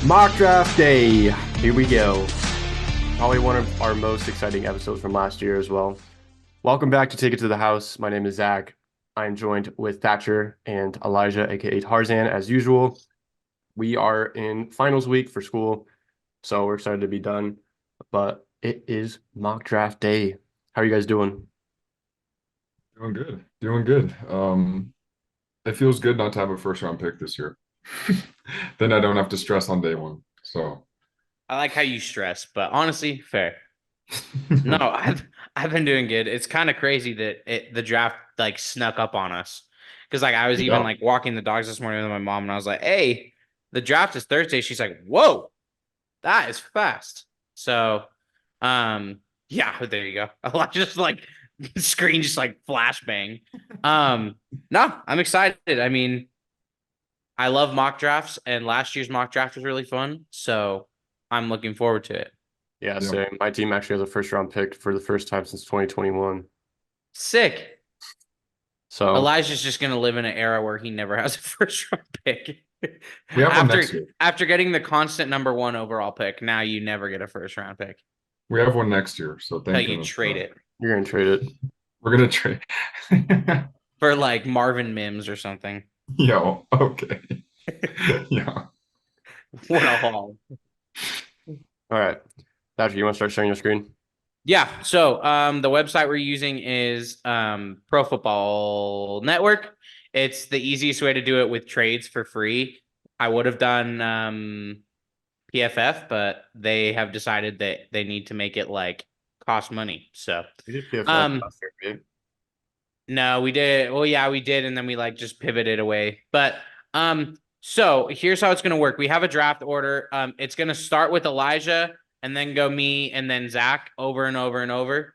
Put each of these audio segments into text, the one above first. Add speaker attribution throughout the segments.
Speaker 1: Mock draft day. Here we go. Probably one of our most exciting episodes from last year as well. Welcome back to Take It to the House. My name is Zach. I am joined with Thatcher and Elijah, aka Tarzan, as usual. We are in finals week for school, so we're excited to be done. But it is mock draft day. How are you guys doing?
Speaker 2: Doing good. Doing good. It feels good not to have a first round pick this year. Then I don't have to stress on day one. So
Speaker 3: I like how you stress, but honestly, fair. No, I've been doing good. It's kind of crazy that the draft like snuck up on us. Because like I was even
Speaker 2: yeah.
Speaker 3: like walking the dogs this morning with my mom and I was like, "Hey, the draft is Thursday." She's like, "Whoa, that is fast." So, yeah, there you go. I just like screen just like flashbang. No, I'm excited. I mean, I love mock drafts and last year's mock draft was really fun, so I'm looking forward to it.
Speaker 1: Yeah,
Speaker 2: Yep.
Speaker 1: same. My team actually has a first round pick for the first time since 2021.
Speaker 3: Sick.
Speaker 1: So
Speaker 3: Elijah's just gonna live in an era where he never has a first round pick.
Speaker 2: We have one
Speaker 3: after
Speaker 2: next year.
Speaker 3: after getting the constant number one overall pick, now you never get a first round pick
Speaker 2: We have one next year. So
Speaker 3: until
Speaker 2: thank
Speaker 3: you
Speaker 2: goodness
Speaker 3: trade
Speaker 2: for that.
Speaker 3: it
Speaker 1: you're gonna trade it.
Speaker 2: We're gonna trade.
Speaker 3: for like Marvin Mims or something.
Speaker 2: Yo, okay. Yeah.
Speaker 3: What a haul.
Speaker 1: All right. Thatcher, you want to start sharing your screen?
Speaker 3: Yeah. So the website we're using is Pro Football Network. It's the easiest way to do it with trades for free. I would have done PFF, but they have decided that they need to make it like cost money. So
Speaker 1: We did PFF
Speaker 3: um
Speaker 1: last year, right?
Speaker 3: no, we did. Well, yeah, we did, and then we like just pivoted away. But so here's how it's gonna work. We have a draft order. It's gonna start with Elijah and then go me and then Zach over and over and over.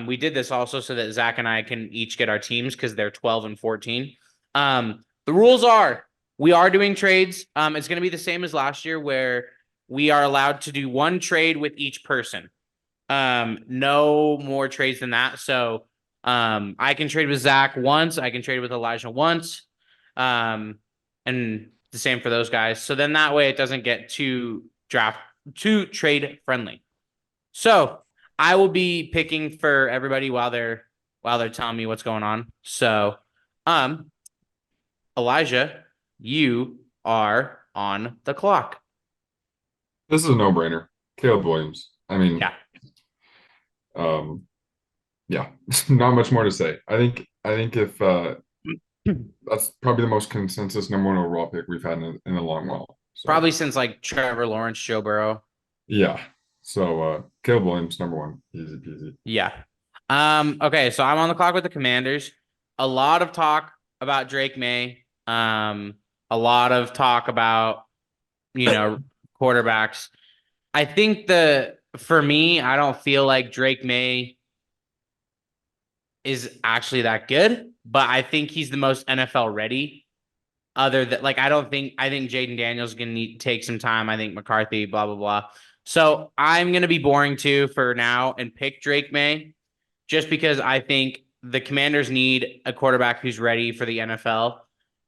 Speaker 3: We did this also so that Zach and I can each get our teams because they're 12 and 14. The rules are we are doing trades. It's gonna be the same as last year where we are allowed to do one trade with each person. No more trades than that. So I can trade with Zach once. I can trade with Elijah once. And the same for those guys. So then that way it doesn't get too trade friendly. So I will be picking for everybody while they're telling me what's going on. So, Elijah, you are on the clock.
Speaker 2: This is a no-brainer. Caleb Williams. I mean,
Speaker 3: Yeah.
Speaker 2: um, yeah, not much more to say. I think if that's probably the most consensus number one overall pick we've had in a long while. So
Speaker 3: Probably since like Trevor Lawrence, Joe Burrow.
Speaker 2: yeah. So Caleb Williams, number one. Easy peasy.
Speaker 3: Yeah. Okay, so I'm on the clock with the Commanders. A lot of talk about Drake May. A lot of talk about, quarterbacks. I think for me, I don't feel like Drake May is actually that good, but I think he's the most NFL ready. Other than like, I think Jaden Daniels is gonna need to take some time. I think McCarthy, blah blah blah. So I'm gonna be boring too for now and pick Drake May, just because I think the Commanders need a quarterback who's ready for the NFL,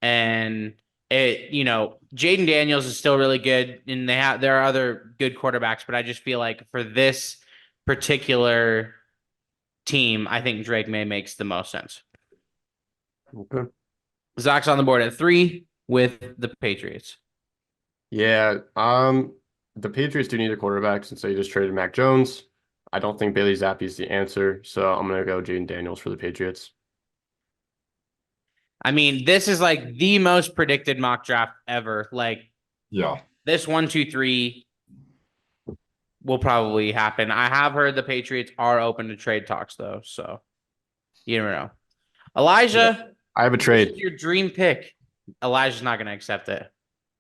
Speaker 3: and Jaden Daniels is still really good, and there are other good quarterbacks, but I just feel like for this particular team, I think Drake May makes the most sense.
Speaker 1: Okay.
Speaker 3: Zach's on the board at 3 with the Patriots.
Speaker 1: Yeah. The Patriots do need a quarterback since they just traded Mac Jones. I don't think Bailey Zappi is the answer, so I'm gonna go Jaden Daniels for the Patriots.
Speaker 3: I mean, this is like the most predicted mock draft ever. Like
Speaker 2: Yeah.
Speaker 3: this 1, 2, 3 will probably happen. I have heard the Patriots are open to trade talks though, so you never know.
Speaker 1: Yeah.
Speaker 3: Elijah,
Speaker 1: I have a
Speaker 3: this
Speaker 1: trade.
Speaker 3: is your dream pick. Elijah's not going to accept it.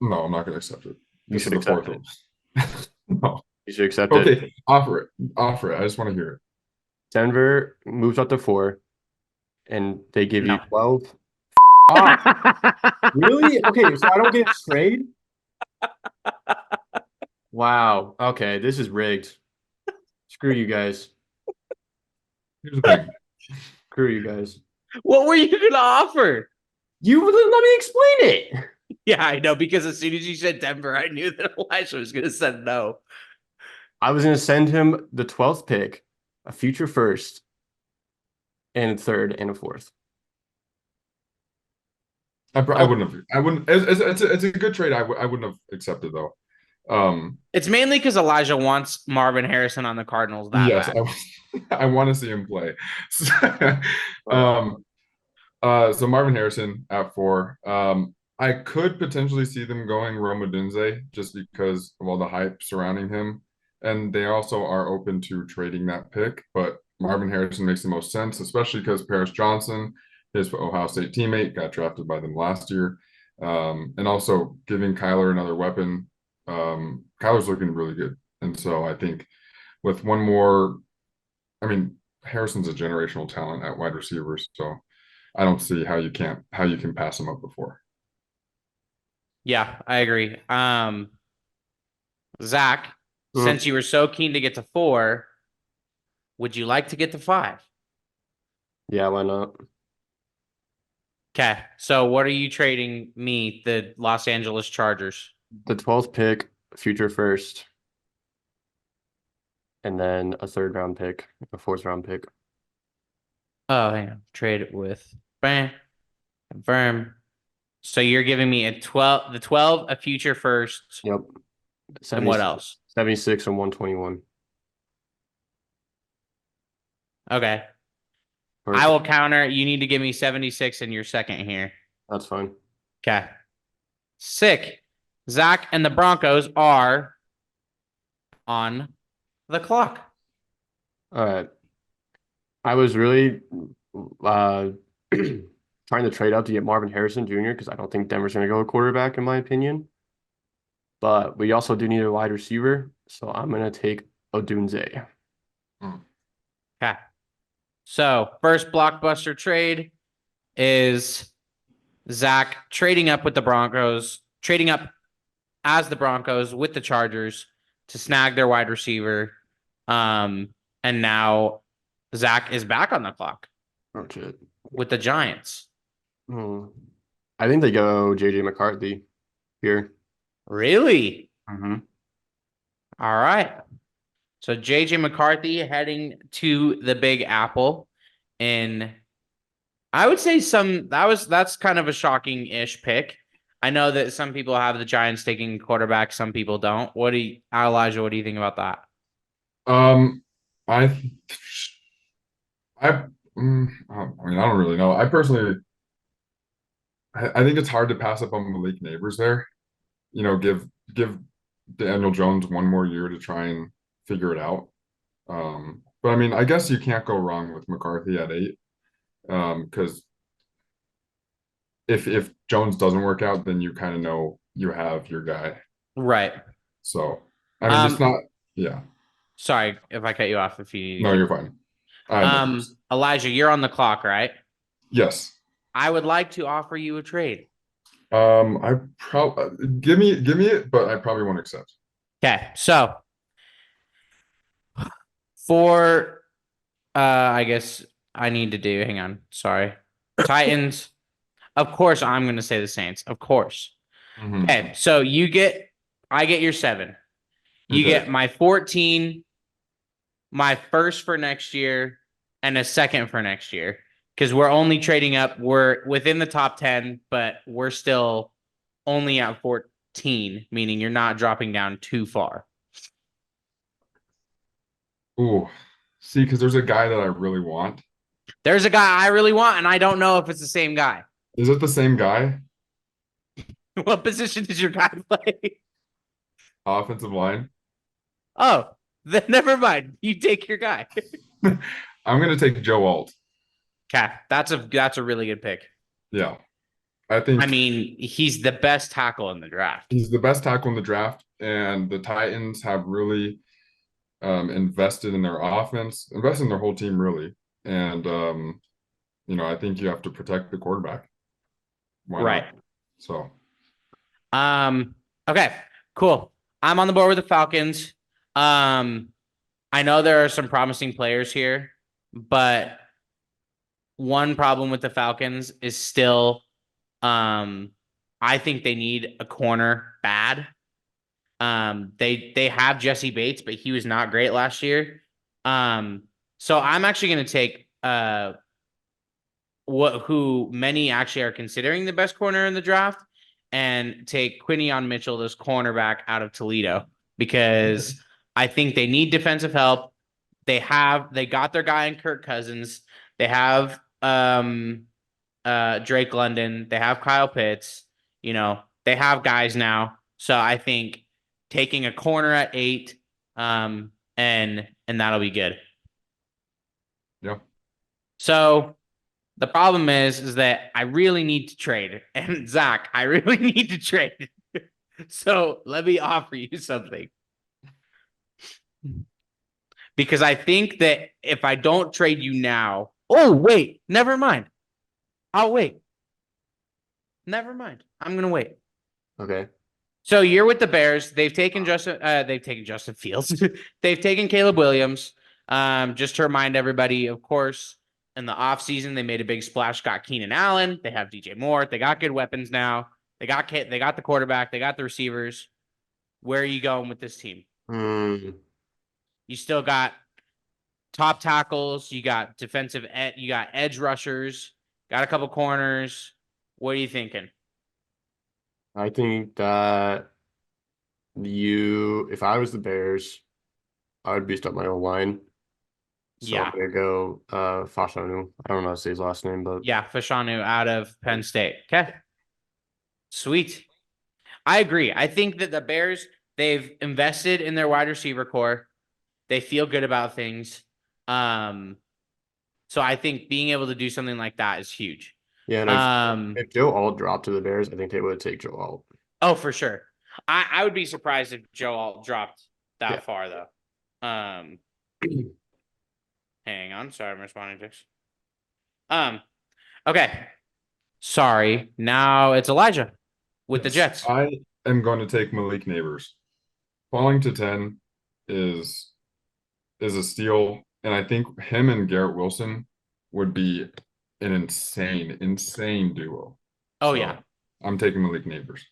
Speaker 2: No, I'm not gonna accept it.
Speaker 1: You
Speaker 2: This
Speaker 1: should
Speaker 2: is the
Speaker 1: accept
Speaker 2: fourth
Speaker 1: it.
Speaker 2: one. No.
Speaker 1: You should accept it.
Speaker 2: Okay, offer it. Offer it. I just want to hear it.
Speaker 1: Denver moves up to 4, and they give you
Speaker 3: No.
Speaker 1: 12. Really? Okay, so I don't get a trade? Wow. Okay, this is rigged. Screw you guys.
Speaker 2: Here's the thing.
Speaker 1: Screw you guys.
Speaker 3: What were you going to offer?
Speaker 1: You let me explain it.
Speaker 3: Yeah, I know, because as soon as you said Denver, I knew that Elijah was going to say no.
Speaker 1: I was going to send him the 12th pick, a future first, and a third and a fourth.
Speaker 2: I wouldn't have. I wouldn't. It's a good trade. I wouldn't have accepted though.
Speaker 3: It's mainly because Elijah wants Marvin Harrison on the Cardinals that
Speaker 2: yes,
Speaker 3: bad.
Speaker 2: I want to see him play.
Speaker 1: Uh,
Speaker 2: So Marvin Harrison at 4. I could potentially see them going Rome Odunze just because of all the hype surrounding him, and they also are open to trading that pick. But Marvin Harrison makes the most sense, especially because Paris Johnson, his Ohio State teammate, got drafted by them last year, and also giving Kyler another weapon. Kyler's looking really good, and so I think with one more, I mean, Harrison's a generational talent at wide receiver, so I don't see how you can pass him up before.
Speaker 3: Yeah, I agree. Zach, since you were so keen to get to 4, would you like to get to 5?
Speaker 1: yeah, why not?
Speaker 3: Okay, so what are you trading me, the Los Angeles Chargers?
Speaker 1: The 12th pick, future first, and then a third round pick, a fourth round pick.
Speaker 3: Oh, hang on. Trade it with bam, confirm. So you're giving me the 12, a future first,
Speaker 1: Yep.
Speaker 3: and what else?
Speaker 1: 76 and 121.
Speaker 3: Okay. I
Speaker 1: Perfect.
Speaker 3: will counter. You need to give me 76 in your second here.
Speaker 1: That's fine.
Speaker 3: Okay. Sick. Zach and the Broncos are on the clock.
Speaker 1: All right. I was really trying to trade up to get Marvin Harrison Jr. because I don't think Denver's going to go a quarterback, in my opinion. But we also do need a wide receiver, so I'm going to take Odunze.
Speaker 3: Okay. So first blockbuster trade is Zach trading up with the Broncos, trading up as the Broncos with the Chargers to snag their wide receiver. And now Zach is back on the clock
Speaker 1: Oh, shit.
Speaker 3: with the Giants.
Speaker 1: I think they go JJ McCarthy here.
Speaker 3: Really?
Speaker 1: Mm-hmm.
Speaker 3: All right. So JJ McCarthy heading to the Big Apple. And I would say that's kind of a shocking-ish pick. I know that some people have the Giants taking quarterback, some people don't. Elijah, what do you think about that?
Speaker 2: I I mean, I don't really know. I personally, I think it's hard to pass up on Malik Neighbors there. You know, give Daniel Jones one more year to try and figure it out. But I mean, I guess you can't go wrong with McCarthy at 8. Because if Jones doesn't work out, then you kind of know you have your guy.
Speaker 3: Right.
Speaker 2: So I mean, it's not. Yeah.
Speaker 3: Sorry if I cut you off. If you
Speaker 2: No, you're fine.
Speaker 3: Elijah, you're on the clock, right?
Speaker 2: Yes.
Speaker 3: I would like to offer you a trade.
Speaker 2: I probably give me it, but I probably won't accept.
Speaker 3: Okay, so for I guess I need to do. Hang on, sorry. Titans. Of course, I'm going to say the Saints. Of course.
Speaker 2: Mhm.
Speaker 3: Okay, so I get your 7. You
Speaker 2: Okay.
Speaker 3: get my 14, my first for next year, and a second for next year. Because we're only trading up. We're within the top 10, but we're still only at 14, meaning you're not dropping down too far.
Speaker 2: Ooh, see, because there's a guy that I really want.
Speaker 3: There's a guy I really want, and I don't know if it's the same guy.
Speaker 2: Is it the same guy?
Speaker 3: What position does your guy play?
Speaker 2: Offensive line.
Speaker 3: Oh, then never mind. You take your guy.
Speaker 2: I'm gonna take Joe Alt.
Speaker 3: Okay, that's a really good pick.
Speaker 2: Yeah, I think.
Speaker 3: I mean, he's the best tackle in the draft.
Speaker 2: He's the best tackle in the draft, and the Titans have really invested in their offense, invested in their whole team, really. And I think you have to protect the quarterback. Why
Speaker 3: Right.
Speaker 2: not? So,
Speaker 3: Okay, cool. I'm on the board with the Falcons. I know there are some promising players here, but one problem with the Falcons is still I think they need a corner bad. They have Jesse Bates, but he was not great last year. So I'm actually going to take who many actually are considering the best corner in the draft, and take Quinion Mitchell, this cornerback out of Toledo, because I think they need defensive help. They got their guy in Kirk Cousins. They have Drake London. They have Kyle Pitts. They have guys now. So I think taking a corner at 8, and that'll be good.
Speaker 2: Yeah.
Speaker 3: So the problem is that I really need to trade. And Zach, I really need to trade. So let me offer you something. Because I think that if I don't trade you now, oh, wait, never mind. I'll wait. Never mind. I'm going to wait.
Speaker 1: Okay.
Speaker 3: So you're with the Bears. They've taken Justin Fields. They've taken Caleb Williams. Just to remind everybody, of course, in the offseason, they made a big splash, got Keenan Allen. They have DJ Moore. They got good weapons now. They got the quarterback. They got the receivers. Where are you going with this team? You still got top tackles. You got you got edge rushers. Got a couple corners. What are you thinking?
Speaker 1: I think that if I was the Bears, I would beast up my own line. So
Speaker 3: Yeah.
Speaker 1: I'm gonna go Fashanu. I don't know how to say his last name, but
Speaker 3: Yeah, Fashanu out of Penn State. Okay. Sweet. I agree. I think that the Bears, they've invested in their wide receiver core. They feel good about things. So I think being able to do something like that is huge.
Speaker 1: yeah, and if Joe Alt dropped to the Bears, I think they would take Joe Alt.
Speaker 3: Oh, for sure. I would be surprised if Joe Alt dropped that far, though. Hang on. Sorry, I'm responding to this. Okay. Sorry. Now it's Elijah with the Jets.
Speaker 2: I am going to take Malik Neighbors. Falling to 10 is a steal, and I think him and Garrett Wilson would be an insane duo.
Speaker 3: Oh, yeah.
Speaker 2: I'm taking Malik Neighbors.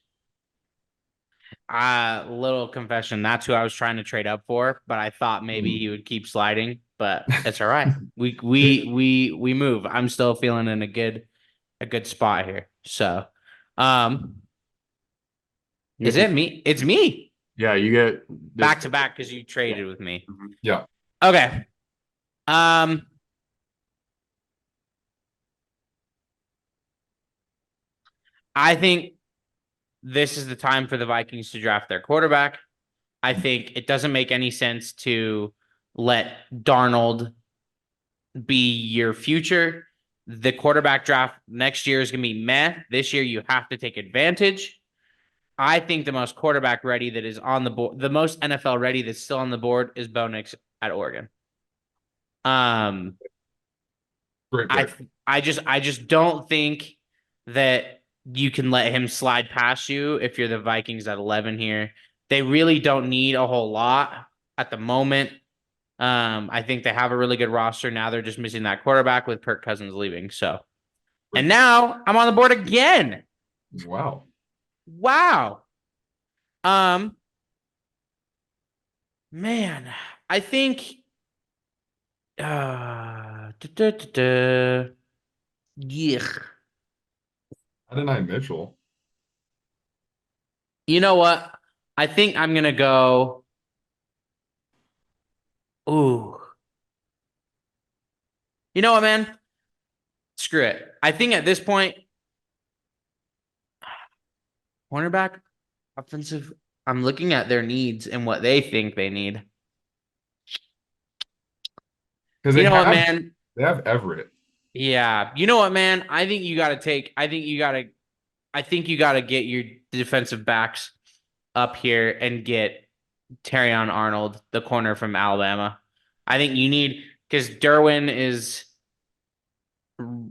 Speaker 3: Little confession. That's who I was trying to trade up for, but I thought maybe he would keep sliding, but it's all right. We move. I'm still feeling in a good spot here. So, is it me? It's me.
Speaker 1: Yeah, you get
Speaker 3: Back to back because you traded with me.
Speaker 2: Yeah.
Speaker 3: Okay. I think this is the time for the Vikings to draft their quarterback. I think it doesn't make any sense to let Darnold be your future. The quarterback draft next year is going to be meh. This year, you have to take advantage. I think the most quarterback ready that is on the board, the most NFL ready that's still on the board, is Bo Nix at Oregon.
Speaker 2: Great pick.
Speaker 3: I just don't think that you can let him slide past you if you're the Vikings at 11 here. They really don't need a whole lot at the moment. I think they have a really good roster. Now they're just missing that quarterback with Kirk Cousins leaving. So, and now I'm on the board again.
Speaker 2: Wow.
Speaker 3: Man, I think yeah.
Speaker 2: Adonai Mitchell.
Speaker 3: You know what? I think I'm gonna go. Ooh. You know what, man? Screw it. I think at this point, cornerback, offensive. I'm looking at their needs and what they think they need.
Speaker 2: Because
Speaker 3: you know what, man?
Speaker 2: They have Everett.
Speaker 3: Yeah. You know what, man? I think you got to get your defensive backs up here and get Terrion Arnold, the corner from Alabama. I think you need, because Derwin is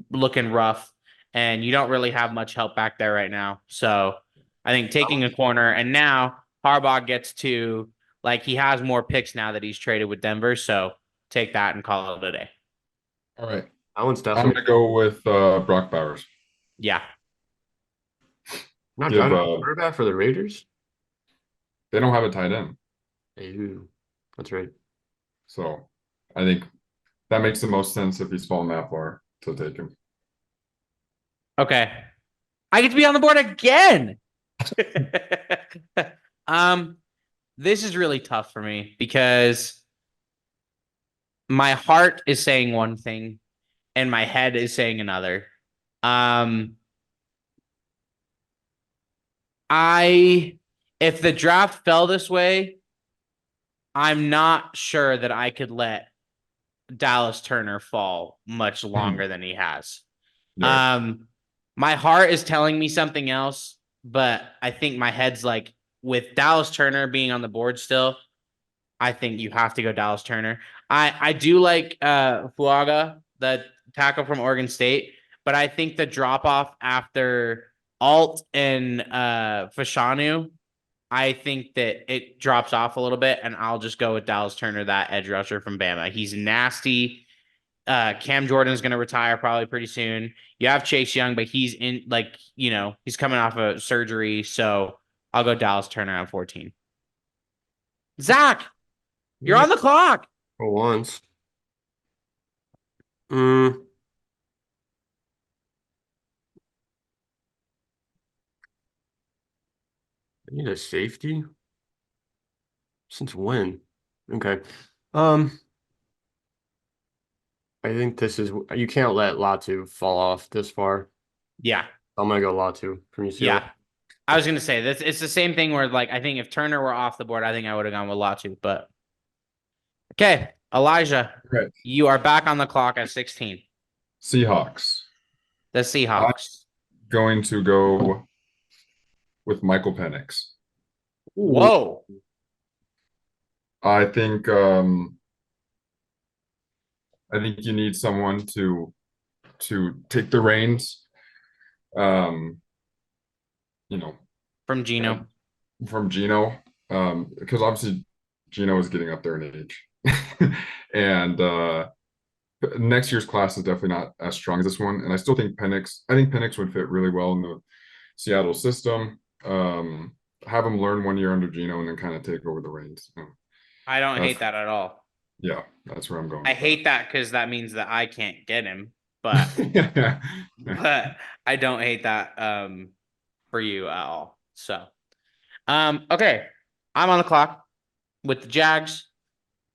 Speaker 3: looking rough and you don't really have much help back there right now. So I think taking a corner, and now Harbaugh gets to, like, he has more picks now that he's traded with Denver. So take that and call it a day.
Speaker 2: All right.
Speaker 1: That one's
Speaker 2: I'm
Speaker 1: definitely.
Speaker 2: going to go with Brock Bowers.
Speaker 3: Yeah.
Speaker 1: Not
Speaker 2: give
Speaker 1: driving a quarterback for the Raiders?
Speaker 2: they don't have a tight end.
Speaker 1: Ew. That's right.
Speaker 2: So I think that makes the most sense if he's fallen that far to take him.
Speaker 3: Okay. I get to be on the board again. This is really tough for me because my heart is saying one thing and my head is saying another. If the draft fell this way, I'm not sure that I could let Dallas Turner fall much longer than he has.
Speaker 2: Yeah.
Speaker 3: My heart is telling me something else, but I think my head's like, with Dallas Turner being on the board still, I think you have to go Dallas Turner. I do like Fuaga, the tackle from Oregon State, but I think the drop off after Alt and Fashanu, I think that it drops off a little bit, and I'll just go with Dallas Turner, that edge rusher from Bama. He's nasty. Cam Jordan is going to retire probably pretty soon. You have Chase Young, but he's in he's coming off of surgery, so I'll go Dallas Turner on 14. Zach, you're on the clock.
Speaker 1: For once. Mm. I need a safety? Since when? Okay. I think this is you can't let Latu fall off this far.
Speaker 3: Yeah,
Speaker 1: I'm gonna go Latu from UCLA.
Speaker 3: yeah. I was gonna say this. It's the same thing where like I think if Turner were off the board, I think I would have gone with Latu. But okay, Elijah,
Speaker 2: Right.
Speaker 3: you are back on the clock at 16.
Speaker 2: Seahawks.
Speaker 3: The Seahawks.
Speaker 2: Going to go with Michael Penix.
Speaker 3: Whoa.
Speaker 2: I think you need someone to take the reins. You know,
Speaker 3: From Gino.
Speaker 2: from Gino. Because obviously Gino is getting up there in age. And next year's class is definitely not as strong as this one. And I still think Penix would fit really well in the Seattle system. Have him learn 1 year under Gino and then kind of take over the reins.
Speaker 3: I don't hate that at all.
Speaker 2: Yeah, that's where I'm going.
Speaker 3: I hate that because that means that I can't get him, but but I don't hate that for you at all. So okay. I'm on the clock with the Jags.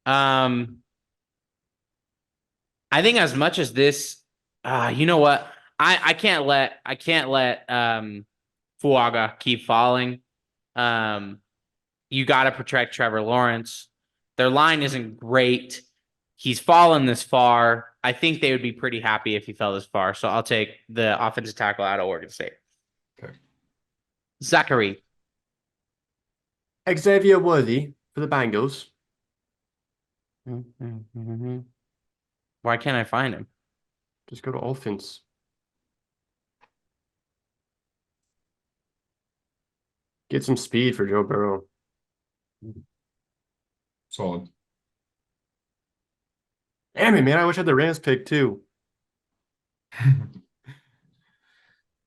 Speaker 3: I think as much as this, you know what? I can't let Fuaga keep falling. You got to protect Trevor Lawrence. Their line isn't great. He's fallen this far. I think they would be pretty happy if he fell this far. So I'll take the offensive tackle out of Oregon State.
Speaker 2: Okay.
Speaker 3: Zachary.
Speaker 1: Xavier Worthy for the Bengals.
Speaker 3: Why can't I find him?
Speaker 1: Just go to offense. Get some speed for Joe Burrow.
Speaker 2: Solid.
Speaker 1: Damn it, man. I wish I had the Rams pick too.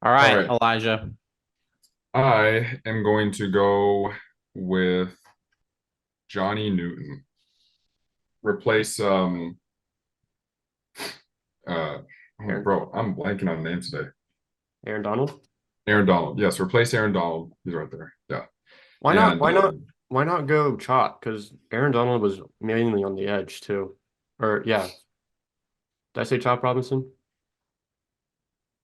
Speaker 3: All right,
Speaker 2: All right.
Speaker 3: Elijah.
Speaker 2: I am going to go with Johnny Newton. Replace bro, I'm blanking on names today.
Speaker 1: Aaron Donald.
Speaker 2: Aaron Donald. Yes, replace Aaron Donald. He's right there. Yeah.
Speaker 1: Why not?
Speaker 2: And,
Speaker 1: Why not go Chop? Because Aaron Donald was mainly on the edge too. Or yeah. Did I say Chop Robinson?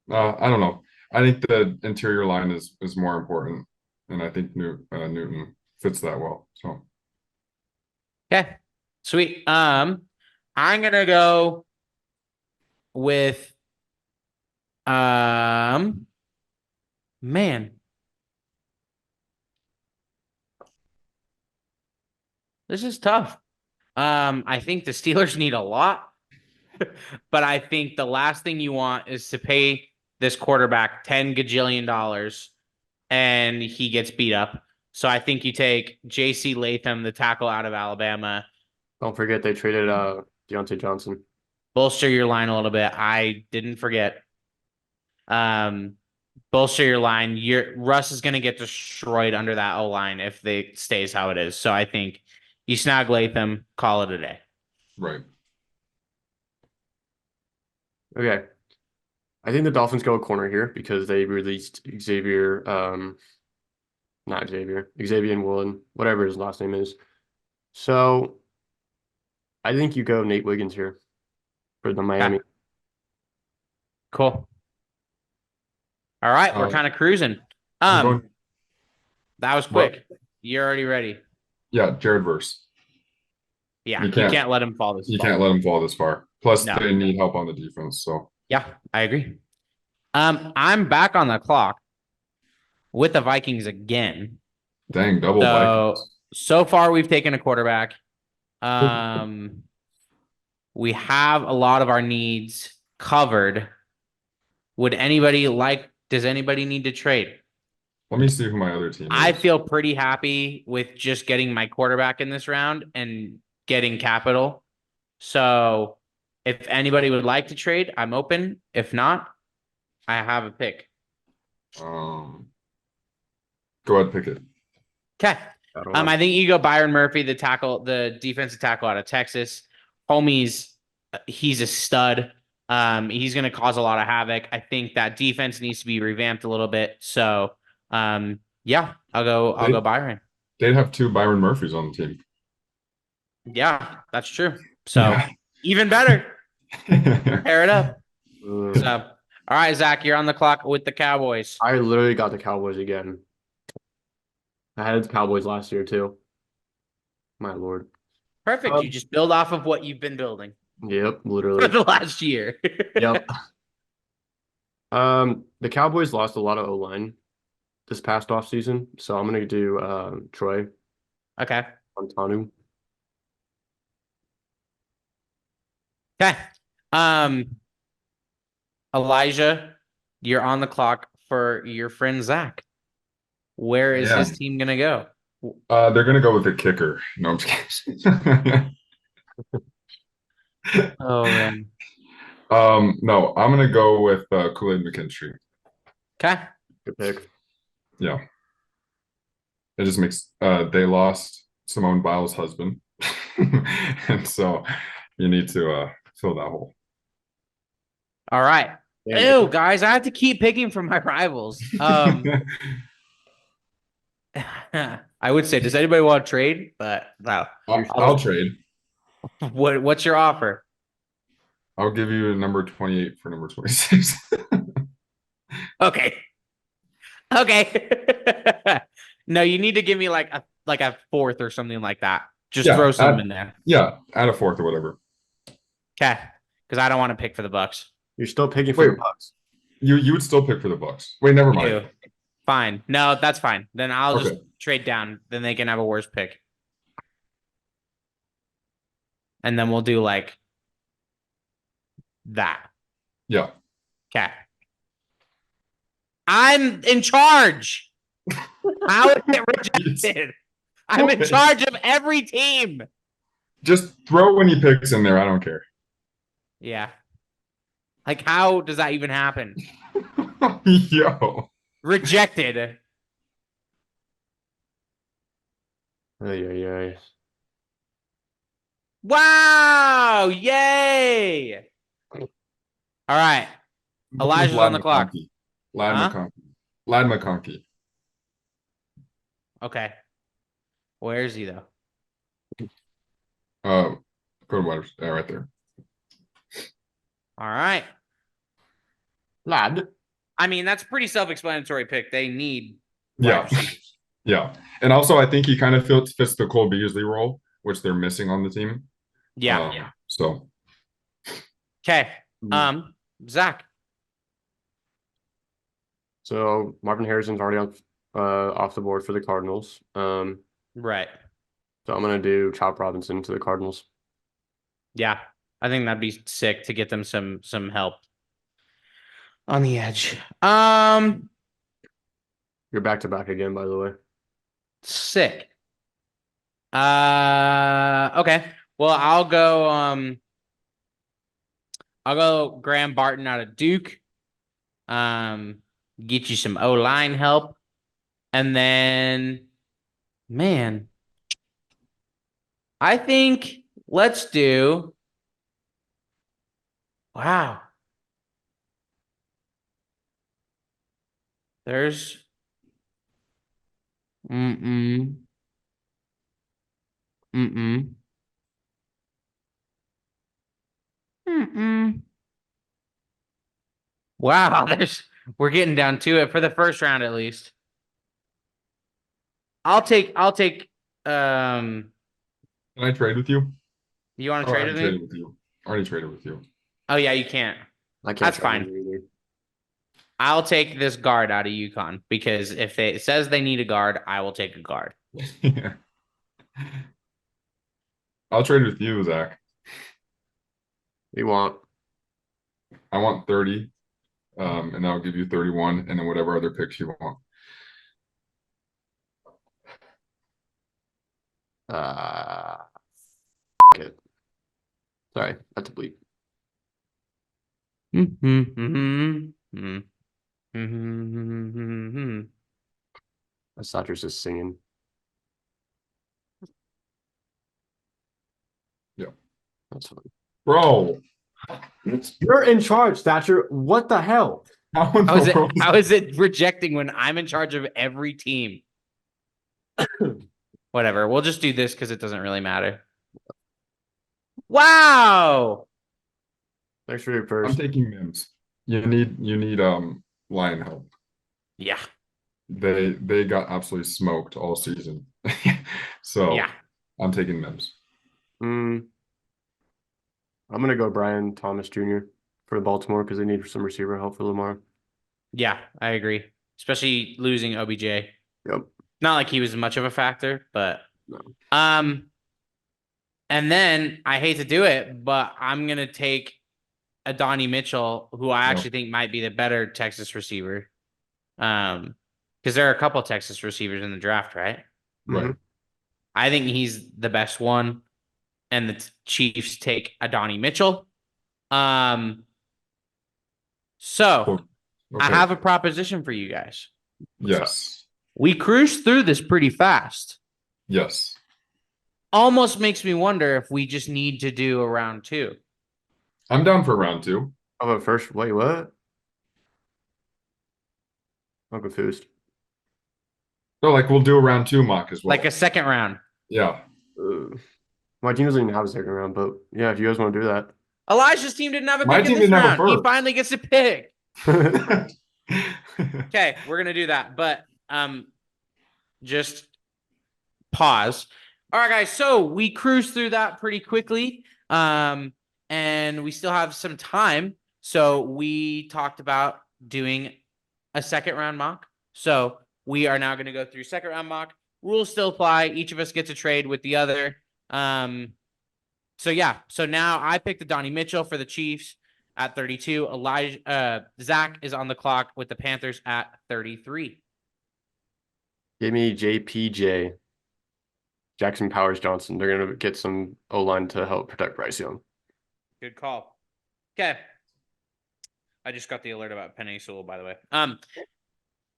Speaker 2: I don't know. I think the interior line is more important, and I think Newton fits that well. So
Speaker 3: Okay. Sweet. I'm gonna go with man. This is tough. I think the Steelers need a lot, but I think the last thing you want is to pay this quarterback $10 gajillion and he gets beat up. So I think you take J.C. Latham, the tackle out of Alabama.
Speaker 1: Don't forget they traded Deontay Johnson.
Speaker 3: Bolster your line a little bit. I didn't forget. bolster your line. Russ is going to get destroyed under that O line if they stays how it is. So I think you snag Latham, call it a day.
Speaker 2: Right.
Speaker 1: Okay. I think the Dolphins go a corner here because they released Xavier, not Xavier, Xavier Woolen, whatever his last name is. So I think you go Nate Wiggins here for the Miami.
Speaker 3: Cool. All right, we're kind of cruising.
Speaker 2: I'm
Speaker 3: That was quick. You're already ready.
Speaker 2: Yeah, Jared Verse.
Speaker 3: Yeah, you can't let him fall this far.
Speaker 2: You can't let him fall this far. Plus,
Speaker 3: No.
Speaker 2: they need help on the defense. So
Speaker 3: Yeah, I agree. I'm back on the clock with the Vikings again.
Speaker 2: dang, double Vikings.
Speaker 3: So far we've taken a quarterback. We have a lot of our needs covered. Does anybody need to trade?
Speaker 2: Let me see who my other team is.
Speaker 3: I feel pretty happy with just getting my quarterback in this round and getting capital. So if anybody would like to trade, I'm open. If not, I have a pick.
Speaker 2: Go ahead, pick it.
Speaker 3: Okay. I think you go Byron Murphy, the defensive tackle out of Texas. Homie's he's a stud. He's going to cause a lot of havoc. I think that defense needs to be revamped a little bit. So, yeah, I'll go Byron.
Speaker 2: They'd have 2 Byron Murphys on the team.
Speaker 3: Yeah, that's true. So even better. Pair it up. So, all right, Zach, you're on the clock with the Cowboys.
Speaker 1: I literally got the Cowboys again. I had the Cowboys last year too. My lord.
Speaker 3: Perfect. You just build off of what you've been building.
Speaker 1: Yep, literally.
Speaker 3: For the last year.
Speaker 1: Yep. The Cowboys lost a lot of O-line this past offseason, so I'm gonna do Troy.
Speaker 3: Okay.
Speaker 1: Montanu.
Speaker 3: Okay. Elijah, you're on the clock for your friend Zach. Where is his team gonna go?
Speaker 2: They're gonna go with a kicker. No, I'm just kidding.
Speaker 3: Oh man.
Speaker 2: No, I'm gonna go with Kool-Aid McKinstry.
Speaker 3: Okay.
Speaker 1: Good pick.
Speaker 2: Yeah. It just makes they lost Simone Biles' husband. And so you need to fill that hole.
Speaker 3: All right.
Speaker 1: Yeah,
Speaker 3: Ew, guys, I have to keep picking from my rivals. I would say, does anybody want to trade? But no.
Speaker 2: I'll trade.
Speaker 3: What's your offer?
Speaker 2: I'll give you number 28 for number 26.
Speaker 3: Okay. No, you need to give me like a fourth or something like that. Just throw something in there.
Speaker 2: Yeah, add a fourth or whatever.
Speaker 3: Okay. Because I don't want to pick for the Bucks.
Speaker 1: You're still picking for the Bucks.
Speaker 2: You would still pick for the Bucks. Wait, never mind.
Speaker 3: Fine. No, that's fine. Then I'll just trade down. Then they can have a worse pick. And then we'll do like that.
Speaker 2: Yeah.
Speaker 3: Okay. I'm in charge. How is it rejected? I'm in charge of every team.
Speaker 2: Just throw when he picks in there. I don't care.
Speaker 3: Yeah. Like, how does that even happen?
Speaker 2: Yo.
Speaker 3: Rejected.
Speaker 1: Ay.
Speaker 3: Wow! Yay! All right. Elijah's on the clock.
Speaker 2: Lad McConkey.
Speaker 3: Okay. Where is he though?
Speaker 2: Go to Waters. Right there.
Speaker 3: All right.
Speaker 1: Lad.
Speaker 3: I mean, that's a pretty self-explanatory pick. They need
Speaker 2: Yeah. Yeah. And also I think he kind of fits the Cole Beasley role, which they're missing on the team.
Speaker 3: Yeah.
Speaker 2: So
Speaker 3: okay. Zach.
Speaker 1: So Marvin Harrison's already off the board for the Cardinals.
Speaker 3: Right.
Speaker 1: So I'm gonna do Chop Robinson to the Cardinals.
Speaker 3: Yeah, I think that'd be sick to get them some help on the edge.
Speaker 1: You're back to back again, by the way.
Speaker 3: Sick. Okay. Well, I'll go Graham Barton out of Duke. get you some O-line help. And then, man, I think let's do. Wow. There's. Mm-mm. Mm-mm. Mm-mm. Wow, we're getting down to it for the first round at least. I'll take
Speaker 2: Can I trade with you?
Speaker 3: you want
Speaker 2: Oh,
Speaker 3: to
Speaker 2: I
Speaker 3: trade
Speaker 2: already
Speaker 3: with
Speaker 2: traded
Speaker 3: me?
Speaker 2: with you. I already traded with you.
Speaker 3: Oh yeah, you can't.
Speaker 1: I can't
Speaker 3: That's
Speaker 1: try
Speaker 3: fine.
Speaker 1: either.
Speaker 3: I'll take this guard out of UConn because if it says they need a guard, I will take a guard.
Speaker 2: Yeah. I'll trade with you, Zach.
Speaker 1: You want?
Speaker 2: I want 30, and I'll give you 31, and then whatever other picks you want.
Speaker 1: It. Sorry, that's a bleep. That's Thatcher's just singing.
Speaker 2: Yeah.
Speaker 1: That's fine.
Speaker 2: Bro,
Speaker 1: You're in charge, Thatcher. What the hell?
Speaker 2: how in
Speaker 3: How is
Speaker 2: the
Speaker 3: it?
Speaker 2: world
Speaker 3: How is it rejecting when I'm in charge of every team? Whatever. We'll just do this because it doesn't really matter. Wow.
Speaker 1: Thanks for your
Speaker 2: I'm
Speaker 1: first.
Speaker 2: taking Mims. You need line help.
Speaker 3: Yeah.
Speaker 2: They got absolutely smoked all season. So
Speaker 3: Yeah.
Speaker 2: I'm taking Mims.
Speaker 1: I'm gonna go Brian Thomas Jr. for Baltimore because they need some receiver help for Lamar.
Speaker 3: Yeah, I agree. Especially losing OBJ.
Speaker 1: Yep.
Speaker 3: Not like he was much of a factor, but
Speaker 1: No.
Speaker 3: and then I hate to do it, but I'm gonna take Adonai Mitchell, who I
Speaker 2: No.
Speaker 3: actually think might be the better Texas receiver. Because there are a couple Texas receivers in the draft, right?
Speaker 2: Right.
Speaker 3: I think he's the best one, and the Chiefs take Adonai Mitchell. So I
Speaker 2: Okay.
Speaker 3: have a proposition for you guys.
Speaker 2: Yes.
Speaker 3: We cruised through this pretty fast.
Speaker 2: Yes.
Speaker 3: Almost makes me wonder if we just need to do a round two.
Speaker 2: I'm down for round 2.
Speaker 1: Oh, first, wait, what? I'm confused.
Speaker 2: No, like we'll do a round 2 mock as well.
Speaker 3: Like a second round.
Speaker 2: Yeah.
Speaker 1: My team doesn't even have a second round, but yeah, if you guys want to do that.
Speaker 3: Elijah's team didn't have a
Speaker 2: My
Speaker 3: pick in
Speaker 2: team
Speaker 3: this
Speaker 2: didn't have a
Speaker 3: round. He
Speaker 2: first.
Speaker 3: finally gets to pick. Okay, we're gonna do that, but just pause. All right, guys. So we cruised through that pretty quickly, and we still have some time. So we talked about doing a second round mock. So we are now going to go through second round mock. Rules still apply. Each of us gets a trade with the other. So yeah. So now I picked the Donnie Mitchell for the Chiefs at 32. Zach is on the clock with the Panthers at 33.
Speaker 1: Give me JPJ. Jackson Powers Johnson. They're gonna get some O-line to help protect Bryce Young.
Speaker 3: Good call. Okay. I just got the alert about Penny Sewell, by the way.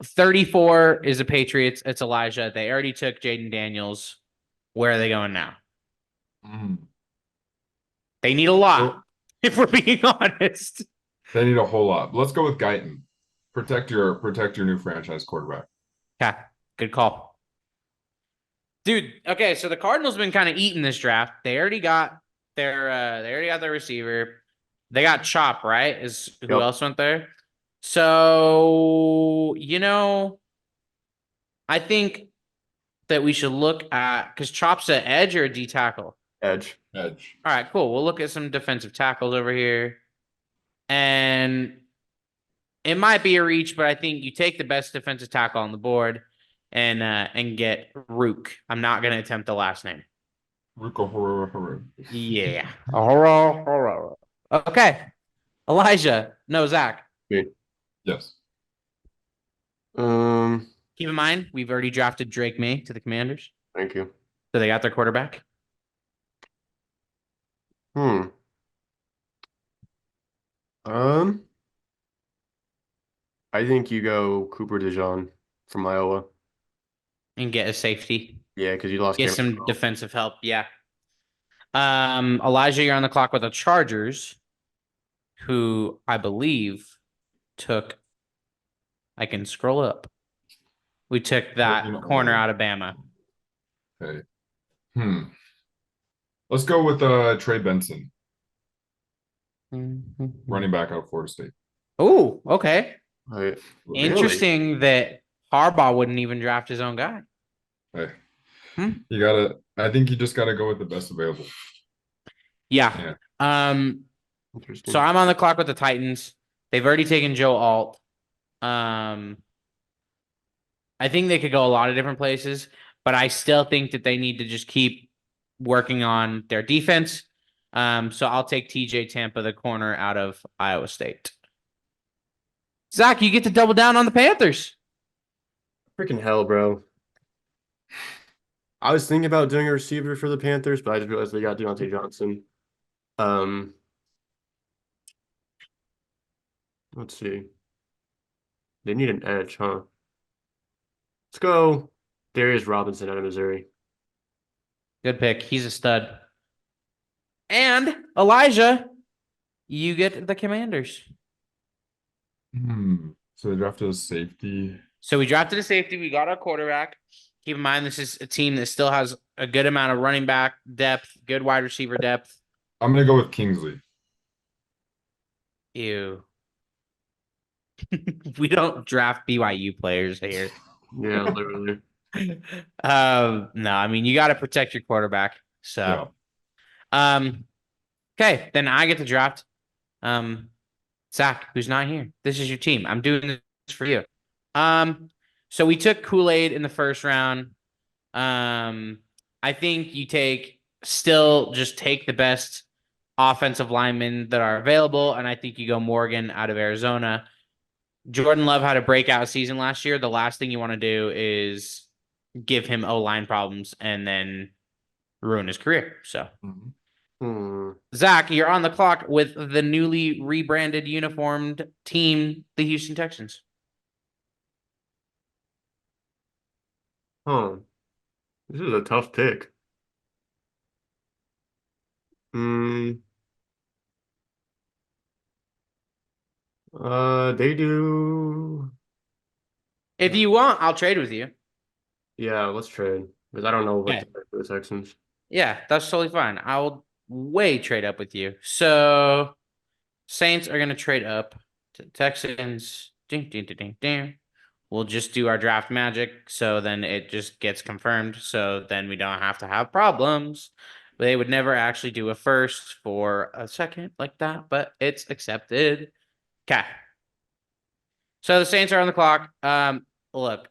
Speaker 3: 34 is the Patriots. It's Elijah. They already took Jaden Daniels. Where are they going now? They need a lot, if we're being honest.
Speaker 2: They need a whole lot. Let's go with Guyton. Protect your new franchise quarterback.
Speaker 3: Okay, good call. Dude, okay, so the Cardinals been kind of eating this draft. They already got their receiver. They got Chop, right? Who else went there? So, I think that we should look at because Chop's an edge or a D tackle.
Speaker 1: Edge.
Speaker 3: All right, cool. We'll look at some defensive tackles over here. And it might be a reach, but I think you take the best defensive tackle on the board and get Rook. I'm not going to attempt the last name. Yeah. Okay. Elijah. No, Zach.
Speaker 1: Me.
Speaker 2: Yes.
Speaker 3: Keep in mind, we've already drafted Drake May to the Commanders.
Speaker 1: Thank you.
Speaker 3: So they got their quarterback.
Speaker 1: I think you go Cooper DeJean from Iowa.
Speaker 3: and get a safety.
Speaker 1: Yeah, because you lost
Speaker 3: Get
Speaker 1: Cameron
Speaker 3: some
Speaker 1: Curl.
Speaker 3: defensive help. Yeah. Elijah, you're on the clock with the Chargers, who I believe took. I can scroll up. We took that corner out of Bama.
Speaker 2: Okay. Let's go with Trey Benson, running back out of Florida State.
Speaker 3: Oh, okay.
Speaker 1: Right. Really?
Speaker 3: Interesting that Harbaugh wouldn't even draft his own guy.
Speaker 2: Hey,
Speaker 3: Hmm.
Speaker 2: I think you just gotta go with the best available.
Speaker 3: Yeah.
Speaker 1: Interesting.
Speaker 3: So I'm on the clock with the Titans. They've already taken Joe Alt. I think they could go a lot of different places, but I still think that they need to just keep working on their defense. So I'll take TJ Tampa, the corner out of Iowa State. Zach, you get to double down on the Panthers.
Speaker 1: Freaking hell, bro. I was thinking about doing a receiver for the Panthers, but I just realized they got Deontay Johnson. Let's see. They need an edge, huh? Let's go Darius Robinson out of Missouri.
Speaker 3: Good pick. He's a stud. And Elijah, you get the Commanders.
Speaker 2: So they drafted a safety.
Speaker 3: So we drafted a safety. We got our quarterback. Keep in mind, this is a team that still has a good amount of running back depth, good wide receiver depth.
Speaker 2: I'm gonna go with Kingsley.
Speaker 3: Ew. We don't draft BYU players here.
Speaker 1: Yeah, literally.
Speaker 3: No, I mean you got to protect your quarterback. So, okay, then I get to draft. Zach, who's not here. This is your team. I'm doing this for you. So we took Kool-Aid in the first round. I think you take the best offensive linemen that are available, and I think you go Morgan out of Arizona. Jordan Love had a breakout season last year. The last thing you want to do is give him O-line problems and then ruin his career. So, Zach, you're on the clock with the newly rebranded, uniformed team, the Houston Texans.
Speaker 1: Huh. This is a tough pick. They do.
Speaker 3: If you want, I'll trade with you.
Speaker 1: Yeah, let's trade because I don't know what
Speaker 3: Okay.
Speaker 1: to pick for the Texans.
Speaker 3: Yeah, that's totally fine. I'll way trade up with you. So Saints are gonna trade up to Texans. Ding, ding, ding, ding, ding. We'll just do our draft magic, so then it just gets confirmed. So then we don't have to have problems. They would never actually do a first for a second like that, but it's accepted. Okay. So the Saints are on the clock. Look,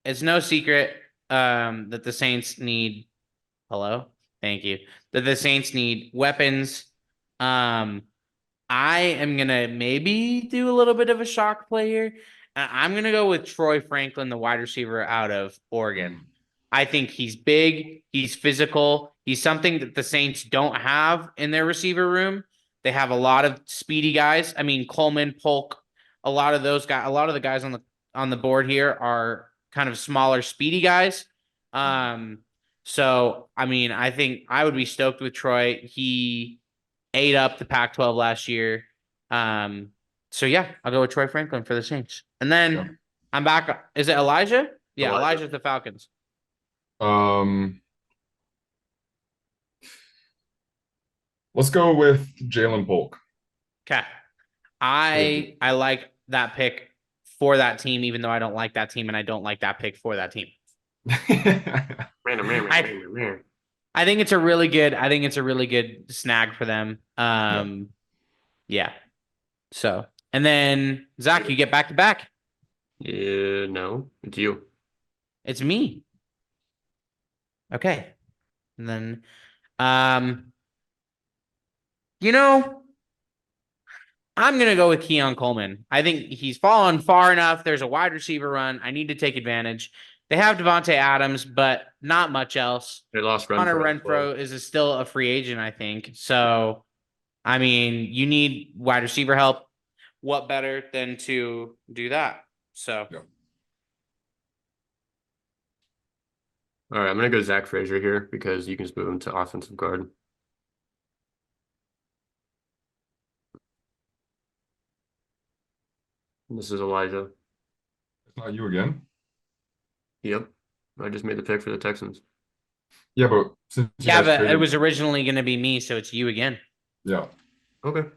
Speaker 3: it's no secret that the Saints need. Hello? Thank you. That the Saints need weapons. I am gonna maybe do a little bit of a shock play here. I'm gonna go with Troy Franklin, the wide receiver out of Oregon. I think he's big, he's physical, he's something that the Saints don't have in their receiver room. They have a lot of speedy guys. I mean, Coleman, Polk, a lot of those guys, a lot of the guys on the board here are kind of smaller, speedy guys. So I mean, I think I would be stoked with Troy. He ate up the Pac-12 last year. So yeah, I'll go with Troy Franklin for the Saints. And then I'm back. Is it Elijah? Yeah, Elijah's the Falcons.
Speaker 2: Let's go with Jalen Polk.
Speaker 3: Okay. I like that pick for that team, even though I don't like that team, and I don't like that pick for that team. I think it's a really good snag for them. Yeah. So, and then Zach, you get back to back.
Speaker 1: Yeah, no, it's you.
Speaker 3: It's me. Okay. And then, I'm going to go with Keon Coleman. I think he's fallen far enough. There's a wide receiver run. I need to take advantage. They have Devontae Adams, but not much else.
Speaker 1: They lost Renfro.
Speaker 3: Hunter Renfro is still a free agent, I think. So, I mean, you need wide receiver help. what better than to do that? So
Speaker 2: Yeah.
Speaker 1: All right, I'm gonna go Zach Frazier here because you can just move him to offensive guard. This is Elijah.
Speaker 2: It's not you again.
Speaker 1: Yep. I just made the pick for the Texans.
Speaker 2: Yeah, but since you
Speaker 3: yeah,
Speaker 2: guys
Speaker 3: but it
Speaker 2: traded,
Speaker 3: was originally going to be me, so it's you again.
Speaker 2: yeah.
Speaker 1: Okay.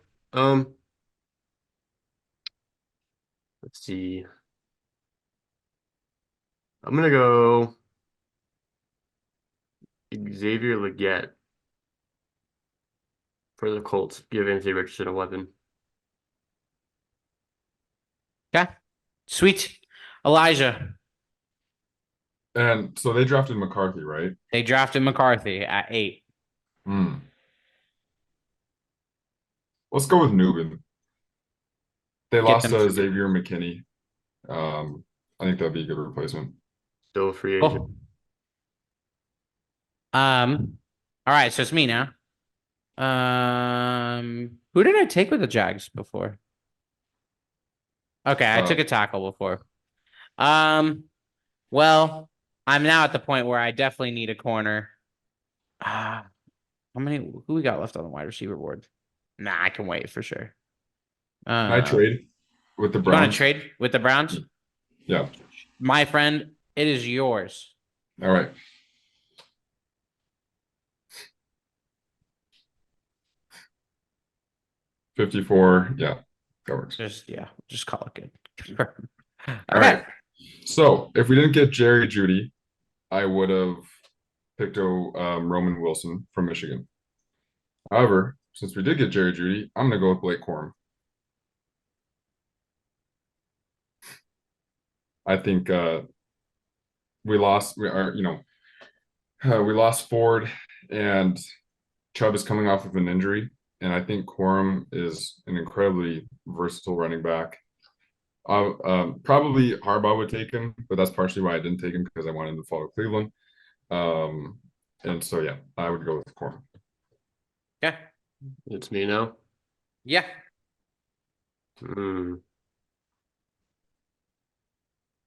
Speaker 1: Let's see. I'm gonna go Xavier Legette for the Colts. Give Anthony Richardson a weapon.
Speaker 3: Okay. Sweet. Elijah.
Speaker 2: And so they drafted McCarthy, right?
Speaker 3: They drafted McCarthy at 8.
Speaker 2: Hmm. Let's go with Newman. They
Speaker 3: Get
Speaker 2: lost
Speaker 3: them through.
Speaker 2: Xavier McKinney. I think that'd be a good replacement.
Speaker 1: Still a free agent.
Speaker 3: Cool. All right, so it's me now. Who did I take with the Jags before? Okay, I took a tackle before. Well, I'm now at the point where I definitely need a corner. How many? Who we got left on the wide receiver board? Nah, I can wait for sure.
Speaker 2: Can I trade with the
Speaker 3: You want
Speaker 2: Browns?
Speaker 3: to trade with the Browns?
Speaker 2: Yeah.
Speaker 3: My friend, it is yours.
Speaker 2: All right. $54. Yeah, that works.
Speaker 3: Just call it good.
Speaker 2: All right. So if we didn't get Jerry Judy, I would have picked Roman Wilson from Michigan. However, since we did get Jerry Judy, I'm going to go with Blake Corum. I think we lost. We lost Ford, and Chubb is coming off of an injury, and I think Corum is an incredibly versatile running back. Probably Harbaugh would take him, but that's partially why I didn't take him because I wanted him to follow Cleveland. And so yeah, I would go with Corum.
Speaker 3: Yeah.
Speaker 1: It's me now.
Speaker 3: Yeah.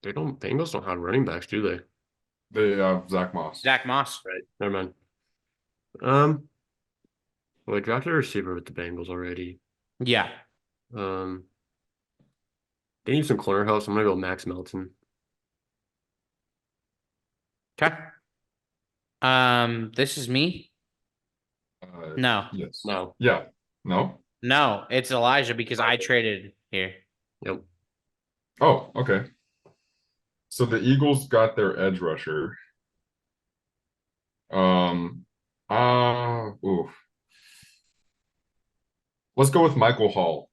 Speaker 1: Bengals don't have running backs, do they?
Speaker 2: They have Zach Moss.
Speaker 3: Zach Moss.
Speaker 1: Right. Never mind. Well, I drafted a receiver with the Bengals already.
Speaker 3: Yeah.
Speaker 1: They need some corner help, so I'm gonna go Max Melton.
Speaker 3: Okay. This is me. No.
Speaker 2: Yes.
Speaker 1: No.
Speaker 2: Yeah. No.
Speaker 3: No, it's Elijah because I traded here.
Speaker 1: Yep.
Speaker 2: Oh, okay. So the Eagles got their edge rusher. Oof. Let's go with Michael Hall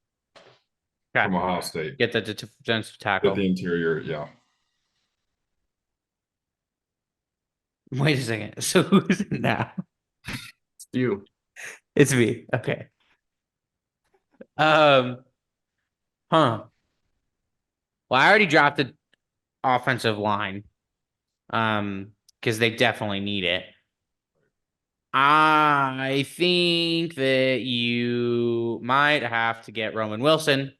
Speaker 2: from
Speaker 3: Okay.
Speaker 2: Ohio State.
Speaker 3: Get the defensive
Speaker 2: Get
Speaker 3: tackle.
Speaker 2: the interior, yeah.
Speaker 3: Wait a second. So who's it now?
Speaker 1: It's you.
Speaker 3: It's me. Okay. Well, I already dropped the offensive line. Because they definitely need it. I think that you might have to get Roman Wilson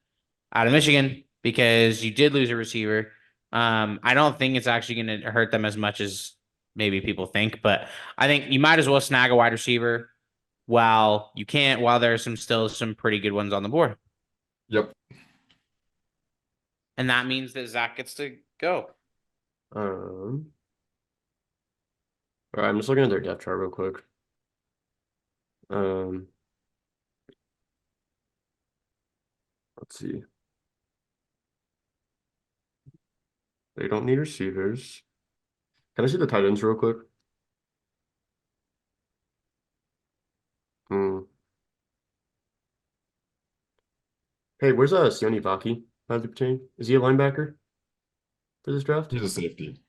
Speaker 3: out of Michigan because you did lose a receiver. I don't think it's actually going to hurt them as much as maybe people think, but I think you might as well snag a wide receiver while there's still some pretty good ones on the board.
Speaker 2: Yep.
Speaker 3: And that means that Zach gets to go.
Speaker 1: All right, I'm just looking at their depth chart real quick. Let's see. They don't need receivers. Can I see the tight ends real quick? Hey, where's Sione Vaki? Is he a linebacker for this draft?
Speaker 2: He's a safety.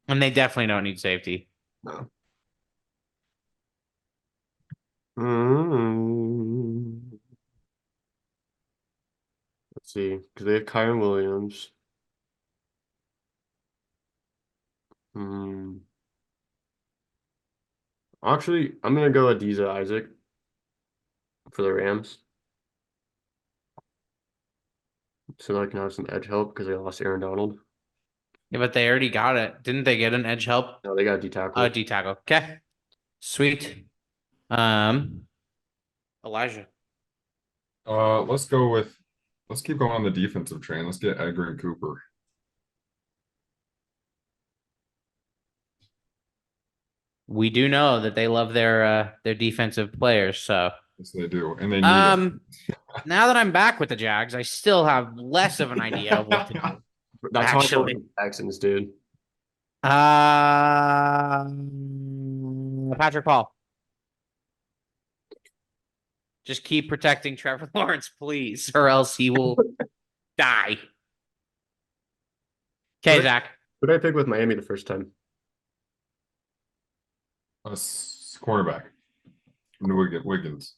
Speaker 3: And they definitely don't need safety.
Speaker 1: No. Let's see, because they have Kyron Williams. Actually, I'm gonna go Adiza Isaac for the Rams. so I can have some edge help because they lost Aaron Donald.
Speaker 3: Yeah, but they already got it. Didn't they get an edge help?
Speaker 1: No, they got D tackle.
Speaker 3: D tackle. Okay. Sweet. Elijah.
Speaker 2: Let's keep going on the defensive train. Let's get Edgar and Cooper.
Speaker 3: We do know that they love their defensive players, so
Speaker 2: Yes, they do, and they need it.
Speaker 3: now that I'm back with the Jags, I still have less of an idea of what to do.
Speaker 1: That's how
Speaker 3: Actually.
Speaker 1: the Texans, dude.
Speaker 3: Patrick Paul. Just keep protecting Trevor Lawrence, please, or else he will die. Okay,
Speaker 1: What?
Speaker 3: Zach.
Speaker 1: Who did I pick with Miami the first time?
Speaker 2: Cornerback. Wiggins.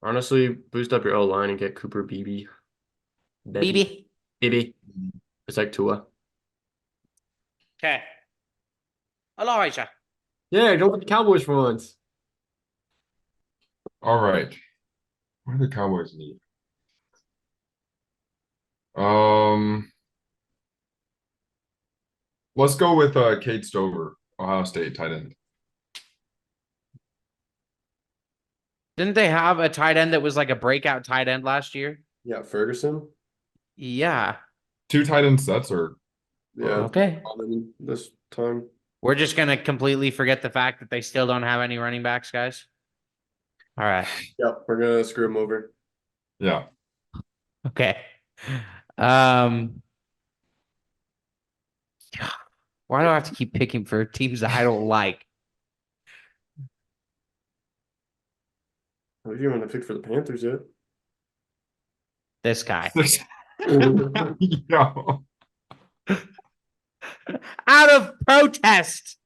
Speaker 1: Honestly, boost up your O line and get Cooper Beebe.
Speaker 3: BB.
Speaker 1: Beebe. It's like Tua.
Speaker 3: Okay. Elijah.
Speaker 1: Yeah, don't put the Cowboys for once.
Speaker 2: All right. What do the Cowboys need? Let's go with Cade Stover, Ohio State tight end.
Speaker 3: Didn't they have a tight end that was like a breakout tight end last year?
Speaker 1: Yeah, Ferguson.
Speaker 3: Yeah.
Speaker 2: 2 tight end sets or
Speaker 1: Yeah.
Speaker 3: Okay.
Speaker 1: This time.
Speaker 3: We're just gonna completely forget the fact that they still don't have any running backs, guys. All right.
Speaker 1: Yep, we're gonna screw them over.
Speaker 2: yeah.
Speaker 3: Okay. Why do I have to keep picking for teams that I don't like?
Speaker 1: What do you want to pick for the Panthers yet?
Speaker 3: This guy.
Speaker 2: Yo.
Speaker 3: Out of protest.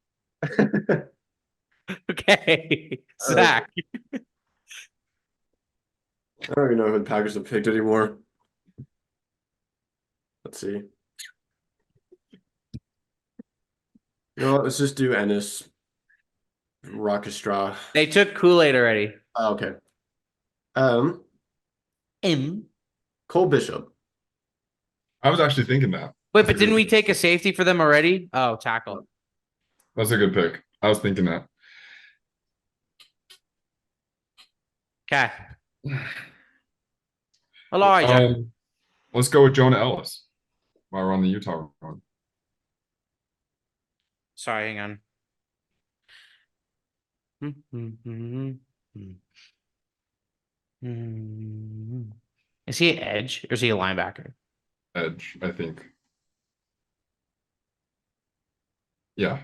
Speaker 3: Okay. Zach.
Speaker 1: I don't even know who the Packers have picked anymore. Let's see. You know what? Let's just do Ennis. Rockestra.
Speaker 3: They took Kool-Aid already.
Speaker 1: Oh, okay. Cole Bishop.
Speaker 2: I was actually thinking that.
Speaker 3: Wait, but didn't we take a safety for them already? Oh, tackle.
Speaker 2: That's a good pick. I was thinking that.
Speaker 3: Okay. Elijah.
Speaker 2: Let's go with Jonah Ellis while we're on the Utah one.
Speaker 3: Sorry, hang on. Is he an edge or is he a linebacker?
Speaker 2: Edge, I think. Yeah.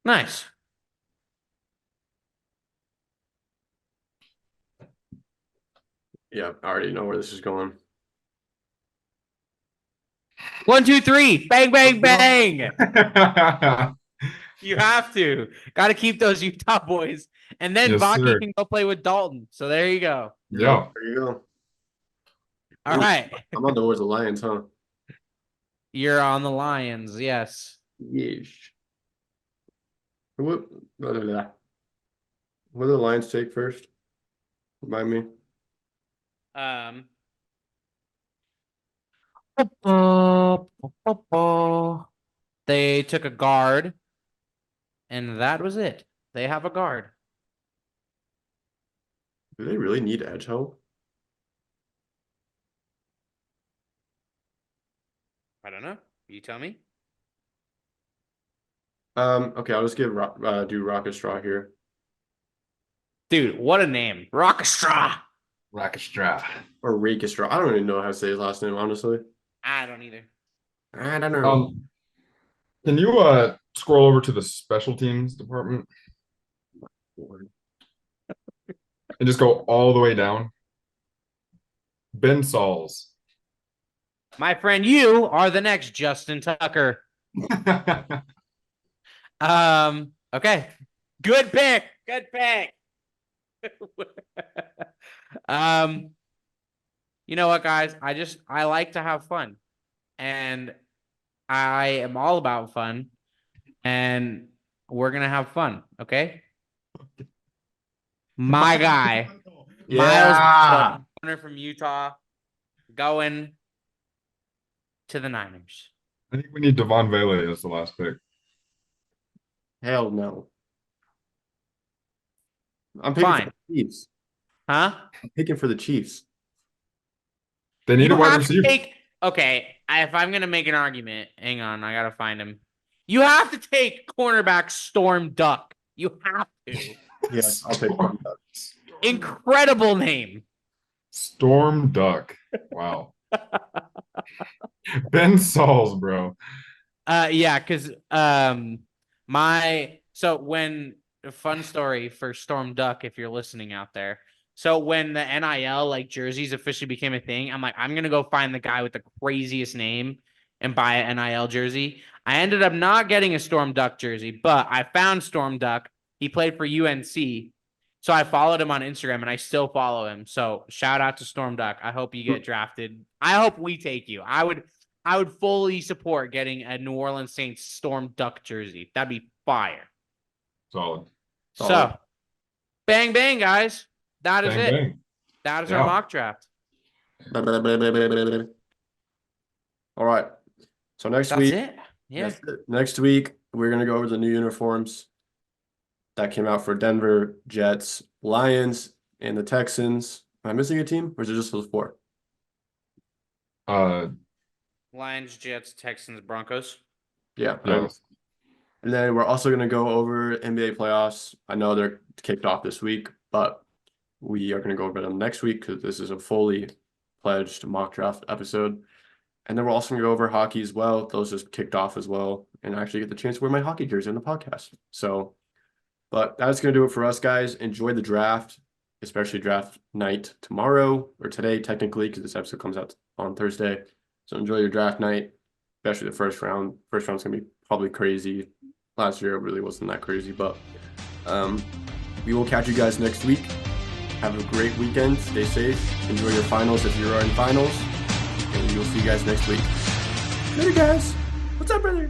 Speaker 3: Nice.
Speaker 1: Yeah, I already know where this is going.
Speaker 3: 1, 2, 3. Bang, bang, bang. You have to. Got to keep those Utah boys. And then
Speaker 2: Yes,
Speaker 3: Baki
Speaker 2: sir.
Speaker 3: can go play with Dalton. So there you go.
Speaker 2: Yeah.
Speaker 1: There you go.
Speaker 3: All right.
Speaker 1: I'm on the boards of Lions, huh?
Speaker 3: You're on the Lions. Yes.
Speaker 1: Yes. What? Blah, blah, blah. What do the Lions take first? Remind me.
Speaker 3: They took a guard, and that was it. They have a guard.
Speaker 1: Do they really need edge help?
Speaker 3: I don't know. You tell me.
Speaker 1: Okay, I'll just give do Rockestra here.
Speaker 3: Dude, what a name. Rockestra.
Speaker 2: Rackestra.
Speaker 1: Or Rakestra. I don't even know how to say his last name, honestly.
Speaker 3: I don't either.
Speaker 1: I don't know.
Speaker 2: Can you scroll over to the special teams department and just go all the way down? Ben Sauls.
Speaker 3: My friend, you are the next Justin Tucker. Okay. Good pick. Good pick. You know what, guys? I like to have fun. And I am all about fun. And we're gonna have fun, okay? My guy,
Speaker 1: Yeah.
Speaker 3: Miles, corner from Utah, going to the Niners.
Speaker 2: I think we need Devon Vele as the last pick.
Speaker 1: Hell no. I'm picking for
Speaker 3: Fine.
Speaker 1: the Chiefs.
Speaker 3: Huh?
Speaker 1: I'm picking for the Chiefs.
Speaker 2: They need a
Speaker 3: You
Speaker 2: wide
Speaker 3: have to
Speaker 2: receiver.
Speaker 3: take. Okay, if I'm gonna make an argument, hang on, I gotta find him. You have to take cornerback Storm Duck. You have to.
Speaker 1: Yes, I'll take
Speaker 2: Storm-
Speaker 1: them.
Speaker 3: Incredible name.
Speaker 2: Storm Duck. Wow. Ben Sauls, bro.
Speaker 3: Yeah, because when a fun story for Storm Duck, if you're listening out there. So when the NIL like jerseys officially became a thing, I'm like, I'm gonna go find the guy with the craziest name and buy an NIL jersey. I ended up not getting a Storm Duck jersey, but I found Storm Duck. He played for UNC. So I followed him on Instagram and I still follow him. So shout out to Storm Duck. I hope you get drafted. I hope we take you. I would fully support getting a New Orleans Saints Storm Duck jersey. That'd be fire.
Speaker 2: Solid.
Speaker 3: So bang bang, guys. That is
Speaker 2: Bang,
Speaker 3: it.
Speaker 2: bang.
Speaker 3: That is
Speaker 2: Yeah.
Speaker 3: our mock draft.
Speaker 1: All right. So next
Speaker 3: That's
Speaker 1: week,
Speaker 3: it. Yeah.
Speaker 1: that's it. Next week, we're gonna go over the new uniforms that came out for Denver, Jets, Lions, and the Texans. Am I missing a team, or is it just those four?
Speaker 3: Lions, Jets, Texans, Broncos.
Speaker 1: Yeah.
Speaker 2: Yeah.
Speaker 1: And then we're also gonna go over NBA playoffs. I know they're kicked off this week, but we are gonna go over them next week because this is a fully pledged mock draft episode. And then we're also gonna go over hockey as well. Those just kicked off as well, and I actually get the chance to wear my hockey jersey on the podcast. So, but that's gonna do it for us, guys. Enjoy the draft, especially draft night tomorrow or today, technically, because this episode comes out on Thursday. So enjoy your draft night, especially the first round. First round's gonna be probably crazy. Last year it really wasn't that crazy, but we will catch you guys next week. Have a great weekend. Stay safe. Enjoy your finals if you're in finals. And we will see you guys next week. Later, guys. What's up, brother?